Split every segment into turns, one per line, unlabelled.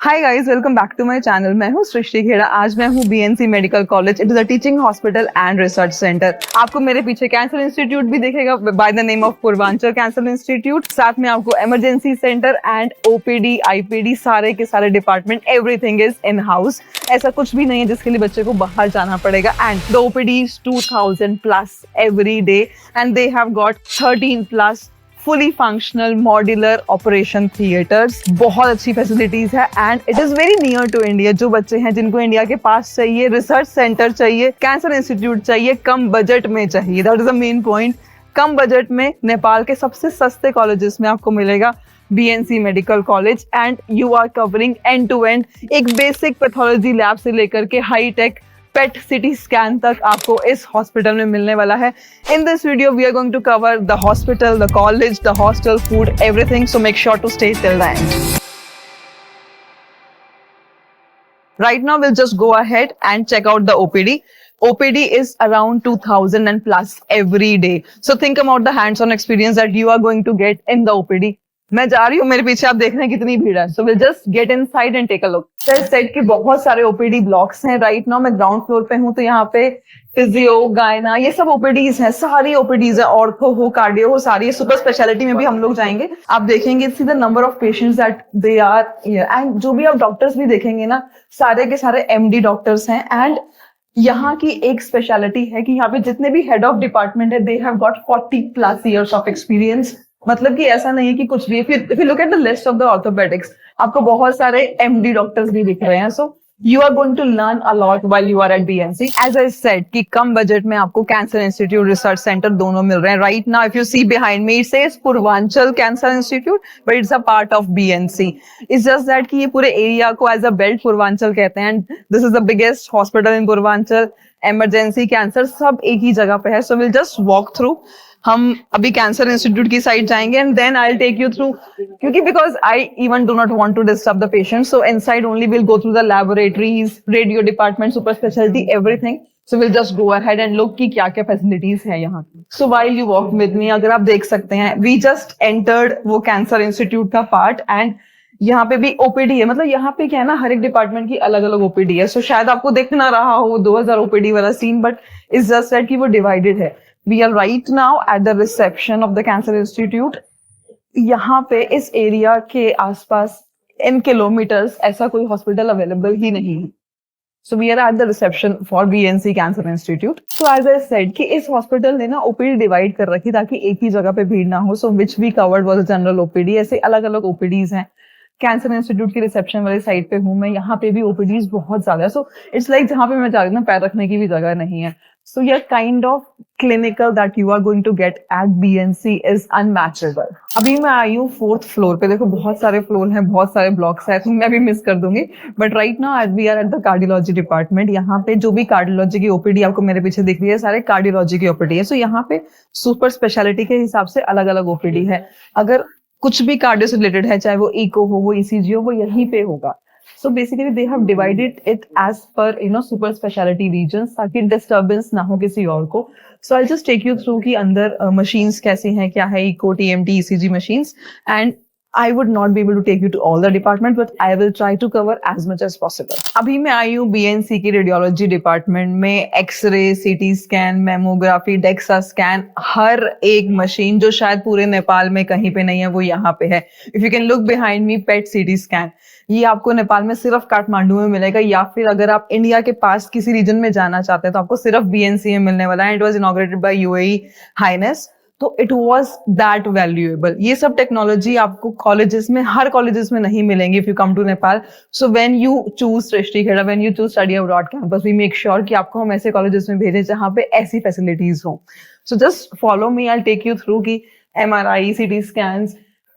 Hi guys, welcome back to my channel. मैं हूँ सृष्टि खेड़ा। आज मैं हूँ BNC medical college. It is a teaching hospital and research centre. आपको मेरे पीछे कैंसर इंस्टीट्यूट भी दिखेगा by the name of Purvanchal cancer institute. साथ में आपको emergency centre and OPD, IPD, सारे के सारे department, everything is in house. ऐसा कुछ भी नहीं है जिसके लिए बच्चे को बाहर जाना पड़ेगा। And the OPD is 2000 plus every day and they have got 13 plus fully functional modular operation theaters। बहुत अच्छी फैसिलिटीज है and it is very near to India. जो बच्चे हैं जिनको इंडिया के पास चाहिए, रिसर्च सेंटर चाहिए, कैंसर इंस्टीट्यूट चाहिए, कम बजट में चाहिए, that is the main point. कम बजट में नेपाल के सबसे सस्ते कॉलेजेस में आपको मिलेगा BNC medical college and you are covering end to end. एक बेसिक पैथोलॉजी लैब से लेकर के high tech PET CT scan तक आपको इस हॉस्पिटल में मिलने वाला है। In this video we are going to cover the hospital, the college, the hostel, food, everything, so make sure to stay till the end. Right now we'll just go ahead and check out the OPD. OPD is around 2000 and plus every day. So think about the hands-on experience that you are going to get in the OPD. मैं जा रही हूँ, मेरे पीछे आप देख रहे हैं कितनी भीड़ है। So we'll just get inside and take a look. Set के बहुत सारे ओपीडी ब्लॉक्स हैं। राइट नाउ मैं ग्राउंड फ्लोर पे हूँ, तो यहाँ पे फिजियो, गायना, ये सब ओपीडीज हैं। सारी ओपीडीज है, ऑर्थो हो, कार्डियो हो, सारी। सुपर स्पेशलिटी में भी हम लोग जाएंगे। आप देखेंगे see the number of patients that they are here and जो भी आप डॉक्टर्स भी देखेंगे ना, सारे के सारे एमडी डॉक्टर्स हैं। एंड यहाँ की एक स्पेशलिटी है कि यहाँ पे जितने भी हेड ऑफ डिपार्टमेंट है, they have got 40 plus years of experience. मतलब कि ऐसा नहीं है कि कुछ भी। If you look at the list of the orthopaedics, आपको बहुत सारे एमडी डॉक्टर्स भी दिख रहे हैं। So you are going to learn a lot while you are at BNC. As I said कि कम बजट में आपको कैंसर इंस्टीट्यूट, रिसर्च सेंटर दोनों मिल रहे हैं। Right now if you see behind me, it says Purvanchal cancer institute, but it's a part of BNC. It's just that कि ये पूरे एरिया को एज अ बेल्ट पूर्वांचल कहते हैं and this is the biggest hospital in Purvanchal. Emergency, cancer सब एक ही जगह पे है। So will just walk through. हम अभी कैंसर इंस्टीट्यूट की साइड जाएंगे and then I will take you through, क्योंकि because I even do not want to disturb the patient, so inside only will go through the laboratories, radio department, super speciality, everything. So will just go ahead and look कि क्या क्या facilities है यहाँ की। सो while you walk with me, अगर आप देख सकते हैं, वी जस्ट एंटर्ड वो कैंसर इंस्टीट्यूट का पार्ट एंड यहाँ पे भी ओपीडी है। मतलब यहाँ पे क्या है ना, हर एक डिपार्टमेंट की अलग अलग ओपीडी है। सो शायद आपको दिख ना रहा हो 2000 ओपीडी वाला scene, but it's just that कि वो डिवाइडेड है। We are right now at the reception of the Cancer Institute. यहाँ पे इस एरिया के आसपास इन किलोमीटर्स ऐसा कोई हॉस्पिटल अवेलेबल ही नहीं है। So we are at the reception for BNC Cancer Institute. So as I said कि इस हॉस्पिटल ने ना ओपीडी डिवाइड कर रखी ताकि एक ही जगह पे भीड़ ना हो। So which we covered was a general OPD. ऐसे अलग अलग ओपीडीज हैं। कैंसर इंस्टीट्यूट की रिसेप्शन वाली साइड पे हूँ मैं, यहाँ पे भी ओपीडीज बहुत ज्यादा है। सो इट्स लाइक जहाँ पे मैं जा रही हूँ ना, पैर रखने की भी जगह नहीं है। So your kind of clinical that you are going to get at BNC is unmatchable. अभी मैं आई हूँ 4th फ्लोर पे। देखो बहुत सारे फ्लोर हैं, बहुत सारे ब्लॉक्स हैं, तो मैं भी मिस कर दूंगी। But right now we are at the cardiology department. यहाँ पे जो भी कार्डियोलॉजी की ओपीडी आपको मेरे पीछे दिख रही है, सारे कार्डियोलॉजी की ओपीडी है। सो यहाँ पे सुपर स्पेशलिटी के हिसाब से अलग अलग ओपीडी है। अगर कुछ भी कार्डियो से रिलेटेड है, चाहे वो इको हो, वो ईसीजी हो, वो यहीं पे होगा। So basically they have divided it as per super specialty regions ताकि disturbance ना हो किसी और को। So I'll just take you through कि अंदर machines कैसी हैं, क्या है eco, TMT, ECG machines, and I would not be able to take you to all the department, but I will try to cover as much as possible. अभी मैं आई हूँ BNC की रेडियोलॉजी डिपार्टमेंट में। X-ray, CT scan, mammography, DEXA scan, हर एक machine जो शायद पूरे नेपाल में कहीं पे नहीं है, वो यहाँ पे है। If you can look behind me, pet CT scan, ये आपको नेपाल में सिर्फ काठमांडू में मिलेगा, या फिर अगर आप इंडिया के पास किसी रीजन में जाना चाहते हैं तो आपको सिर्फ बीएनसी में मिलने वाला है। It was inaugurated by UAE highness, तो इट वाज दैट वैल्यूएबल। ये सब टेक्नोलॉजी आपको कॉलेजेस में, हर कॉलेजेस में नहीं मिलेंगी if you come to Nepal. So when you choose Srishti Khera, when you choose study abroad campus, we make sure कि आपको हम ऐसे कॉलेजेस में भेजें जहाँ पे ऐसी फैसिलिटीज हो। So just follow me, I take you through की MRI, CT scan,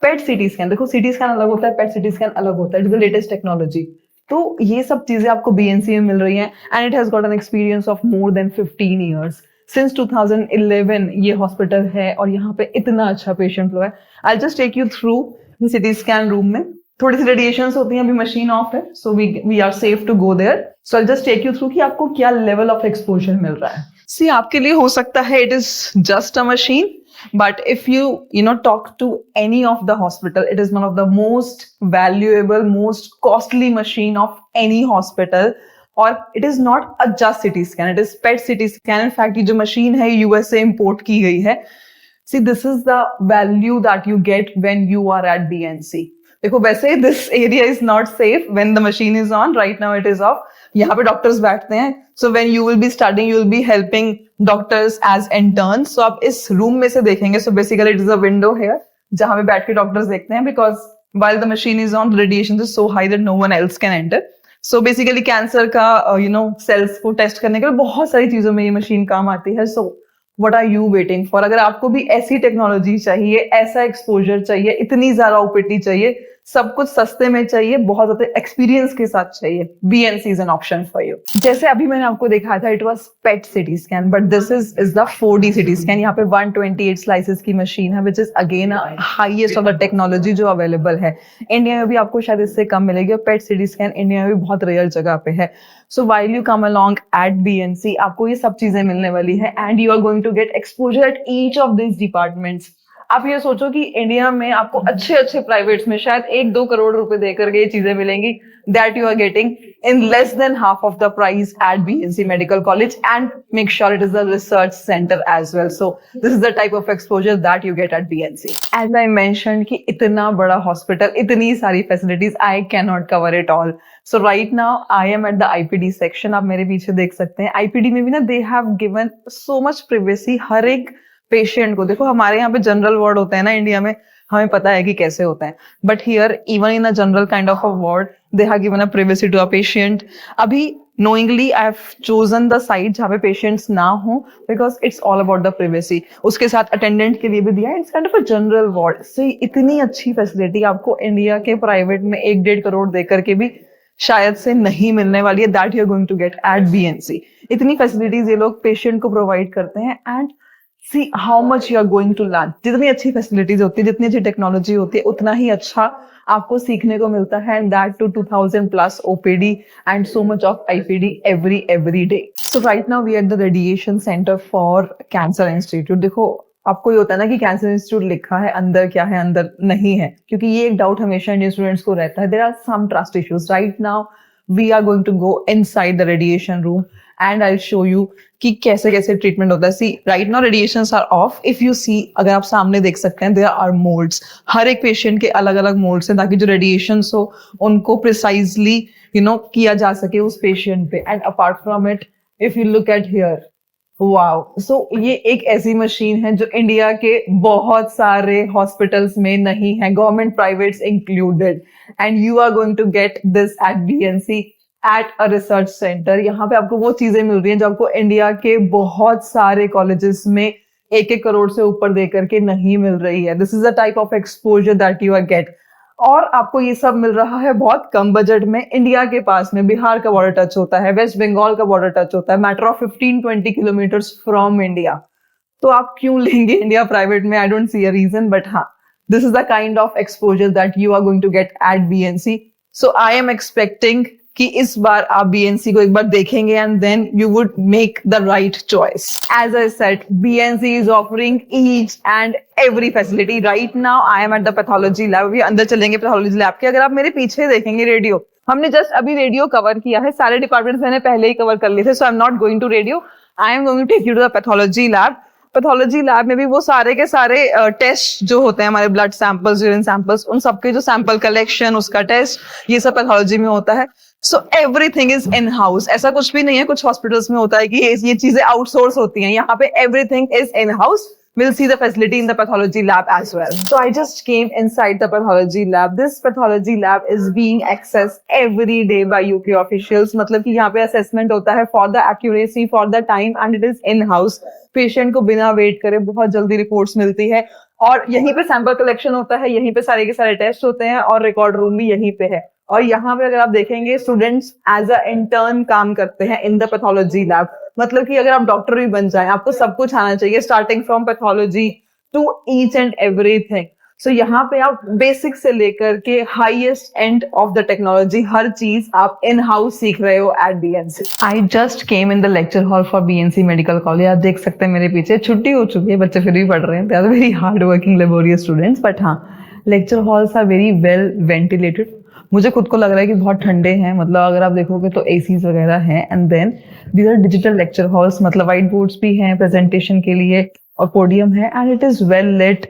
PET CT scan. देखो सीटी स्कैन अलग होता है, पेट सीटी स्कैन अलग होता है, it is the latest technology. तो ये सब चीजें आपको बीएनसी में मिल रही हैं and it has got an experience of more than 15 years. Since 2011 ये हॉस्पिटल है और यहाँ पे इतना अच्छा पेशेंट फ्लो है। I just take you through CT scan room में। थोड़ी सी रेडिएशंस होती हैं, अभी मशीन ऑफ है, so we are safe to go there. So I just take you through कि आपको क्या लेवल ऑफ एक्सपोजर मिल रहा है। सी आपके लिए हो सकता है it is just a machine, but if you talk to any of the hospital, it is one of the most valuable, most costly machine of any hospital. और it is not a just CT scan, it is PET CT scan. In fact, ये जो machine है US से import की गई है. See, this is the value that you get when you are at BNC. देखो वैसे this area is not safe when the machine is on. Right now it is off. यहाँ पे doctors बैठते हैं. So when you will be studying, you will be helping doctors as interns. So आप इस room में से देखेंगे. So basically it is a window here जहाँ पे बैठ के डॉक्टर्स देखते हैं, because while the machine is on, the radiation is so high that no one else can enter. So basically cancer का सेल्स को टेस्ट करने के लिए बहुत सारी चीजों में ये मशीन काम आती है. So what are you waiting for? अगर आपको भी ऐसी टेक्नोलॉजी चाहिए, ऐसा एक्सपोजर चाहिए, इतनी ज्यादा ओपीडी चाहिए, सब कुछ सस्ते में चाहिए, बहुत ज्यादा एक्सपीरियंस के साथ चाहिए, BNC is an option for you. जैसे अभी मैंने आपको दिखाया था, it was pet CT scan, but this is the 4D CT scan. यहाँ पे 128 स्लाइसेस की मशीन है, which is again highest of the technology जो अवेलेबल है. इंडिया में भी आपको शायद इससे कम मिलेगी, और पेट सिटी स्कैन इंडिया में भी बहुत रेयर जगह पे है. So while you come along at BNC, आपको ये सब चीजें मिलने वाली है, and you are going to get exposure at each of this departments. आप ये सोचो कि इंडिया में आपको अच्छे अच्छे प्राइवेट्स में शायद 1-2 करोड़ रुपए देकर के ये चीजें मिलेंगी, that you are getting in less than half of the price at BNC medical college. And make sure it is a research centre as well. So this is the type of exposure that you get at BNC. As I mentioned कि इतना बड़ा hospital, इतनी सारी facilities, I can not cover it all. So right now I am at the IPD section. आप मेरे पीछे देख सकते हैं. IPD में भी ना दे have given so much privacy हर एक पेशेंट को. देखो हमारे यहाँ पे जनरल वार्ड होते हैं ना इंडिया में, हमें पता है कि कैसे होते हैं, but here even in a general kind of a ward they have given a privacy to a patient. अभी knowingly I have chosen the site जहाँ पे पेशेंट्स ना हो, because it's all about the privacy. उसके साथ attendant के लिए भी दिया है. It's kind of a general ward. से इतनी अच्छी फैसिलिटी आपको इंडिया के प्राइवेट में 1-1.5 करोड़ देकर के भी शायद से नहीं मिलने वाली है, that you are going to get at BNC. इतनी फैसिलिटीज ये लोग पेशेंट को प्रोवाइड करते हैं, and see how much you are going to learn. जितनी अच्छी फैसिलिटीज होती है, जितनी अच्छी टेक्नोलॉजी होती है, उतना ही अच्छा आपको सीखने को मिलता है, and that to 2000+ OPD and so much of IPD every day. So right now we are at the radiation center for Cancer Institute. देखो आपको ये होता है ना कि कैंसर इंस्टीट्यूट लिखा है, अंदर क्या है, अंदर नहीं है, क्योंकि ये एक डाउट हमेशा इंडियन स्टूडेंट्स को रहता है. There are some trust issues. Right now we are going to go inside the radiation room and I show you कि कैसे कैसे ट्रीटमेंट होता है. See right now radiations are off. If you see, अगर आप सामने देख सकते हैं, देयर आर मोल्ड्स. हर एक पेशेंट के अलग अलग मोल्ड्स हैं, ताकि जो रेडिएशंस हो उनको प्रिसाइजली किया जा सके उस पेशेंट पे. And apart from it, if you look at here, wow. So ये एक ऐसी मशीन है जो इंडिया के बहुत सारे हॉस्पिटल्स में नहीं है, government privates included, and you are going to get this at BNC at a research centre. यहाँ पे आपको वो चीजें मिल रही हैं जो आपको इंडिया के बहुत सारे कॉलेजेस में 1-1 करोड़ से ऊपर देकर के नहीं मिल रही है. This is the type of exposure that you are get. और आपको ये सब मिल रहा है बहुत कम बजट में. इंडिया के पास में बिहार का बॉर्डर टच होता है, वेस्ट बंगाल का बॉर्डर टच होता है, matter of 15-20 kilometres from India. तो आप क्यों लेंगे इंडिया प्राइवेट में? I don't see a reason, but हाँ, this is the kind of exposure that you are going to get at BNC. So I am expecting कि इस बार आप BNC को एक बार देखेंगे, and then you would make the right choice. As I said, BNC is offering each and every facility. Right now I am at the pathology lab. अभी अंदर चलेंगे पैथोलॉजी लैब के. अगर आप मेरे पीछे देखेंगे रेडियो, हमने जस्ट अभी रेडियो कवर किया है. सारे डिपार्टमेंट्स मैंने पहले ही कवर कर लिए थे, so I am not going to radio. I am going to take you to the pathology lab. Pathology lab में भी वो सारे के सारे टेस्ट जो होते हैं, हमारे ब्लड सैंपल्स, यूरिन सैंपल्स, उन सबके जो सैंपल कलेक्शन, उसका टेस्ट, ये सब पैथोलॉजी में होता है. So everything is in house. ऐसा कुछ भी नहीं है, कुछ हॉस्पिटल्स में होता है कि ये चीजें आउटसोर्स होती हैं. यहाँ पे everything is in house. We'll see the facility in the pathology lab as well. So I just came inside the pathology lab. This pathology lab is being accessed every day by UK officials. मतलब कि यहाँ पे assessment होता है for the accuracy, for the time, and it is in house. Patient को बिना wait करे बहुत जल्दी reports मिलती है, और यहीं पे sample collection होता है, यहीं पे सारे के सारे टेस्ट होते हैं, और रिकॉर्ड रूम भी यहीं पे है. और यहाँ पे अगर आप देखेंगे, स्टूडेंट्स एज अ इंटर्न काम करते हैं इन द पैथोलॉजी लैब. मतलब कि अगर आप डॉक्टर भी बन जाएं, आपको सब कुछ आना चाहिए, starting from pathology to each and everything. So यहाँ पे आप बेसिक से लेकर के highest end of the technology हर चीज आप इन हाउस सीख रहे हो at BNC. I just came in the lecture hall for BNC medical college. आप देख सकते हैं मेरे पीछे छुट्टी हो चुकी है, बच्चे फिर भी पढ़ रहे हैं। They are very hard working laborious students, but हाँ lecture halls are very well ventilated. मुझे खुद को लग रहा है कि बहुत ठंडे हैं, मतलब अगर आप देखोगे तो एसीज वगैरह हैं। And then these are digital lecture halls, मतलब व्हाइट बोर्ड्स भी हैं प्रेजेंटेशन के लिए और पोडियम है and it is well lit.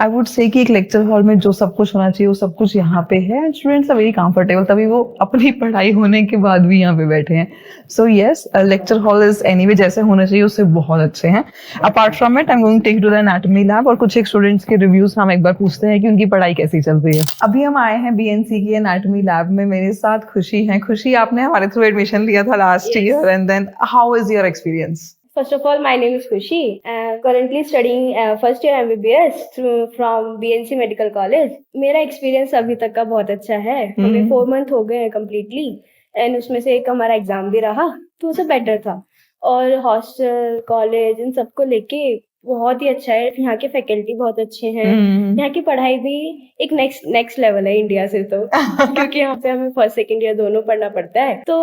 I would say कि एक लेक्चर हॉल में जो सब कुछ होना चाहिए वो सब कुछ यहाँ पे है and students are very comfortable, तभी वो अपनी पढ़ाई होने के बाद भी यहाँ पे बैठे हैं। So yes, lecture hall is anyway जैसे होने चाहिए उससे बहुत अच्छे हैं। Apart from it I am going to take to the anatomy lab और कुछ एक स्टूडेंट्स के रिव्यूज हम एक बार पूछते हैं कि उनकी पढ़ाई कैसी चल रही है। अभी हम आए हैं बीएनसी की एनाटॉमी लैब में, मेरे साथ खुशी है। खुशी, आपने हमारे थ्रू एडमिशन लिया था last year and then how is your experience?
First of all, my name is Khushi. Currently studying first year MBBS from BNC Medical College. मेरा एक्सपीरियंस अभी तक का बहुत अच्छा है। हमें 4 मंथ हो गए हैं कम्प्लीटली एंड उसमें से एक हमारा एग्जाम भी रहा तो उसे बेटर था। और हॉस्टल कॉलेज इन सबको लेके बहुत ही अच्छा है। यहाँ के फैकल्टी बहुत अच्छे हैं। यहाँ की पढ़ाई भी एक नेक्स्ट लेवल है इंडिया से तो क्योंकि यहाँ पे हमें फर्स्ट सेकंड ईयर दोनों पढ़ना पड़ता है तो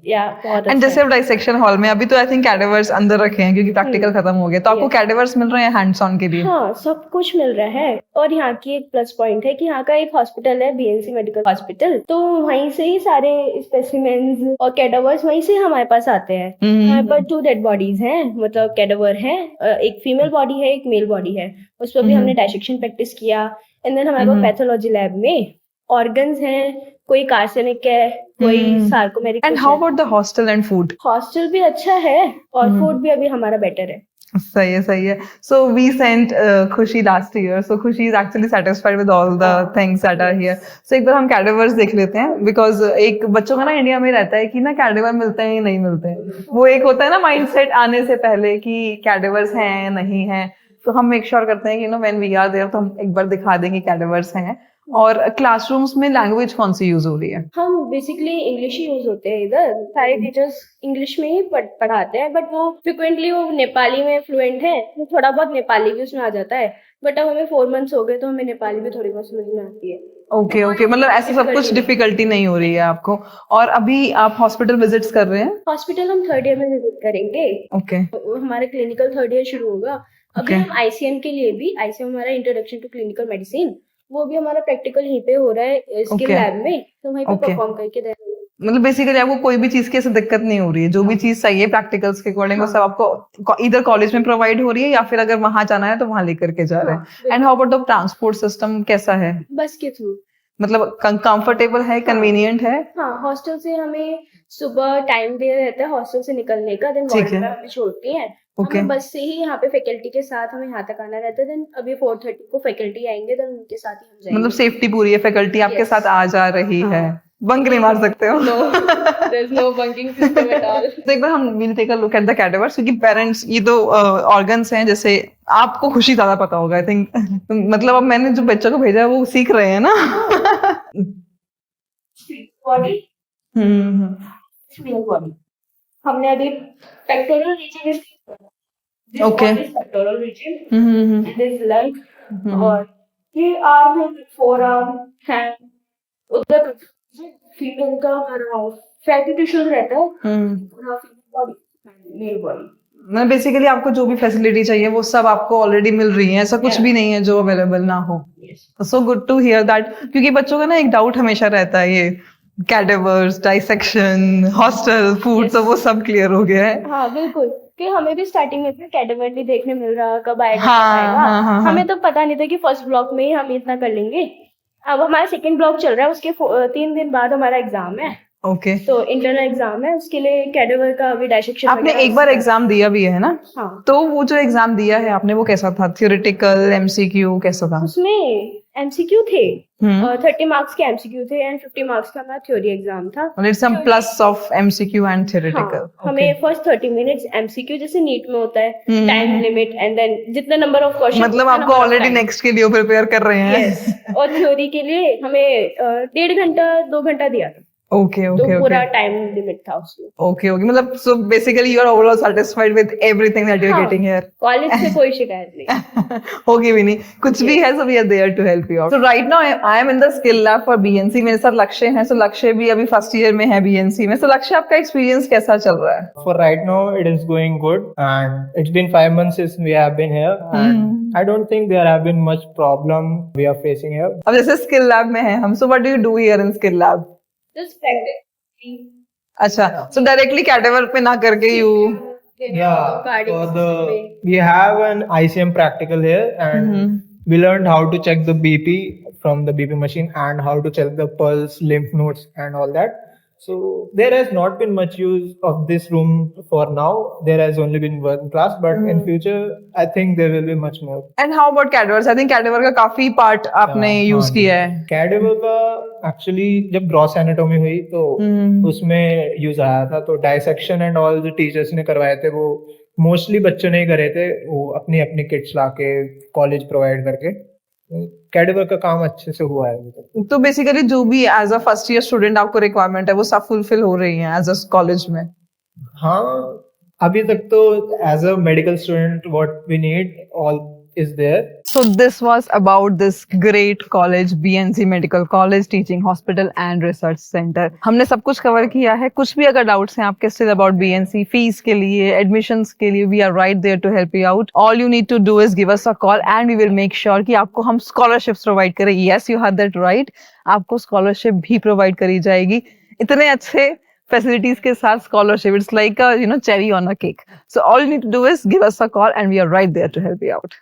या बहुत
एंड
अच्छा
जैसे अब डाइसेक्शन हॉल में अभी तो आई थिंक कैडेवर्स अंदर रखे हैं क्योंकि प्रैक्टिकल खत्म हो गया, तो आपको कैडेवर्स मिल रहे हैं हैंड्स ऑन के लिए?
हाँ, सब कुछ मिल रहा है। और यहाँ की एक प्लस पॉइंट है कि यहाँ का एक हॉस्पिटल है बीएनसी मेडिकल हॉस्पिटल, तो वहीं से ही सारे स्पेसिमेंस और कैडेवर्स वहीं से हमारे पास आते हैं। हमारे पास 2 डेड बॉडीज हैं, मतलब कैडेवर है, एक फीमेल बॉडी है एक मेल बॉडी है। उस पर भी हमने डाइसेक्शन प्रैक्टिस किया। एंड देन हमारे पास पैथोलॉजी लैब में ऑर्गन्स हैं, कोई कार्सिनिक है, कोई sarcomeric.
And how about the hostel and food?
Hostel भी अच्छा है और फूड भी अभी हमारा बेटर है।
सही है, सही है। So we sent Khushi last year, so Khushi is actually satisfied with all the things that are here. So एक बार हम कैडेवर्स देख लेते हैं, बिकॉज एक बच्चों का ना इंडिया में रहता है कि ना कैडेवर मिलते हैं या नहीं मिलते हैं। वो एक होता है ना माइंडसेट आने से पहले कि कैडेवर्स हैं नहीं हैं, तो हम मेक श्योर करते हैं कि no when we are there तो हम एक बार दिखा देंगे कैडेवर्स हैं। और क्लासरूम्स में लैंग्वेज कौन सी यूज हो रही है?
हम बेसिकली इंग्लिश ही यूज होते हैं इधर। सारे टीचर्स इंग्लिश में ही पढ़ाते हैं, बट वो फ्रिक्वेंटली वो नेपाली में फ्लुएंट है, तो थोड़ा बहुत नेपाली भी उसमें आ जाता है। बट अब हमें 4 मंथ्स हो गए तो हमें नेपाली भी थोड़ी बहुत समझ में आती है।
ओके, मतलब ऐसे सब कुछ डिफिकल्टी नहीं हो रही है आपको। और अभी आप हॉस्पिटल विजिट्स कर रहे हैं?
हॉस्पिटल हम 3rd ईयर में विजिट करेंगे।
ओके,
हमारे क्लिनिकल 3rd ईयर शुरू होगा। अभी हम आईसीएम के लिए भी, आईसीएम हमारा इंट्रोडक्शन टू क्लिनिकल मेडिसिन, वो भी हमारा प्रैक्टिकल यहीं पे हो रहा है स्किल लैब में, तो वहीं पे परफॉर्म करके दे रहे हैं।
मतलब बेसिकली आपको कोई भी चीज की ऐसे दिक्कत नहीं हो रही है, जो भी चीज चाहिए प्रैक्टिकल्स के अकॉर्डिंग वो सब आपको इधर कॉलेज में प्रोवाइड हो रही है या फिर अगर वहां जाना है तो वहां लेकर के जा रहे हैं। And how about the transport system, कैसा है?
बस के थ्रू,
मतलब कंफर्टेबल है, कन्वीनियंट है?
हाँ, हॉस्टल से हमें सुबह टाइम दे रहता है हॉस्टल से निकलने का, देन वार्डन हमें छोड़ती है। हमें बस से ही यहाँ पे फैकल्टी के साथ हमें यहाँ तक आना रहता है। देन अभी 4:30 को फैकल्टी आएंगे, देन उनके साथ ही हम जाएंगे। मतलब
सेफ्टी पूरी है, फैकल्टी आपके साथ आ जा रही है, बंक नहीं मार सकते हो?
No, there is no bunking system at all.
तो एक बार हम will take a look at the cadavers, क्योंकि पेरेंट्स ये तो ऑर्गन्स हैं, जैसे आपको खुशी ज्यादा पता होगा आई थिंक। मतलब अब मैंने जो बच्चों को भेजा है वो सीख रहे हैं ना।
बॉडी, बॉडी हमने अभी pectoral region,
okay,
pectoral region, this leg, और ये आर्म है, फोर आर्म, हैंड, उधर फीमेल का हमारा फैटी टिश्यूज रहता है, पूरा फीमेल बॉडी, मेल बॉडी।
मतलब बेसिकली आपको जो भी फैसिलिटी चाहिए वो सब आपको ऑलरेडी मिल रही है, ऐसा कुछ भी नहीं है जो अवेलेबल ना हो। So good to hear that, क्योंकि बच्चों का ना एक डाउट हमेशा रहता है ये कैडेवर्स, डाइसेक्शन, हॉस्टल, फूड, तो वो सब क्लियर हो गया है।
हाँ बिल्कुल, कि हमें भी स्टार्टिंग में कैडेवर नहीं देखने मिल रहा, कब आएगा, हमें तो पता नहीं था कि फर्स्ट ब्लॉक में ही हम इतना कर लेंगे। अब हमारा सेकंड ब्लॉक चल रहा है, उसके 3 दिन बाद हमारा एग्जाम है।
ओके,
तो इंटरनल एग्जाम है, उसके लिए कैडेवर का अभी डाइसेक्शन।
आपने एक बार एग्जाम दिया भी है ना?
हाँ।
तो वो जो एग्जाम दिया है आपने वो कैसा था? थ्योरेटिकल, एमसीक्यू, कैसा था?
उसमें एमसीक्यू थे, 30 मार्क्स के एमसीक्यू थे एंड 50 मार्क्स का हमारा थ्योरी एग्जाम था।
It's some plus of MCQ and theoretical.
हमें फर्स्ट 30 मिनट्स एमसीक्यू जैसे नीट में होता है, टाइम लिमिट, एंड देन जितना नंबर ऑफ क्वेश्चन,
मतलब आपको ऑलरेडी नेक्स्ट के लिए प्रिपेयर कर रहे हैं।
और थ्योरी के लिए हमें 1.5 घंटा 2 घंटा दिया था।
Okay,
तो
okay,
पूरा
okay.
टाइम लिमिट था उसमें।
Okay, okay. मतलब so basically you are overall satisfied with everything that you're
हाँ,
getting here.
कॉलेज से कोई शिकायत नहीं।
होगी भी नहीं, कुछ भी
Yes.
है so we are there to help you out. So right now I am in the skill lab for BNC. मेरे साथ लक्ष्य है, so लक्ष्य भी अभी फर्स्ट ईयर में है BNC में. So लक्ष्य आपका एक्सपीरियंस कैसा चल रहा है?
For right now, it is going good, and it's been 5 months since we have been here, and I don't think there have been much problem we are facing here.
अब जैसे skill lab में है हम, so what do you do here in skill lab?
Just practice.
अच्छा, so directly कैटेवर पे ना करके you
Yeah,
Cardiac
for
way.
we have an ICM practical here, and we learned how to check the BP from the BP machine and how to check the pulse, lymph nodes, and all that. So there has not been much use of this room for now. There has only been one class, but in future, I think there will be much more.
and how about कैटेवर्स? I think कैटेवर का काफी part आपने use किया है.
Cadaver का actually जब gross anatomy हुई तो उसमें यूज आया था, तो डाइसेक्शन एंड ऑल जो टीचर्स ने करवाए थे वो मोस्टली बच्चों ने ही करे थे, वो अपनी अपनी किट्स लाके कॉलेज प्रोवाइड करके कैडेवर का काम अच्छे से हुआ है अभी तक।
तो बेसिकली जो भी as a first year student आपको रिक्वायरमेंट है वो सब फुलफिल हो रही है एज अ कॉलेज में.
हाँ, अभी तक तो as a medical student what we need all is there.
So this was about this great college, BNC Medical College, Teaching Hospital and Research Center. हमने सब कुछ कवर किया है. कुछ भी अगर डाउट्स हैं आपके still about BNC, फीस के लिए, एडमिशंस के लिए, we are right there to help you out. All you need to do is give us a call and we will make sure कि आपको हम scholarships provide करें. Yes, you heard that right. आपको scholarship भी provide करी जाएगी. इतने अच्छे facilities के साथ scholarship. It's like a cherry on a cake. So all you need to do is give us a call and we are right there to help you out.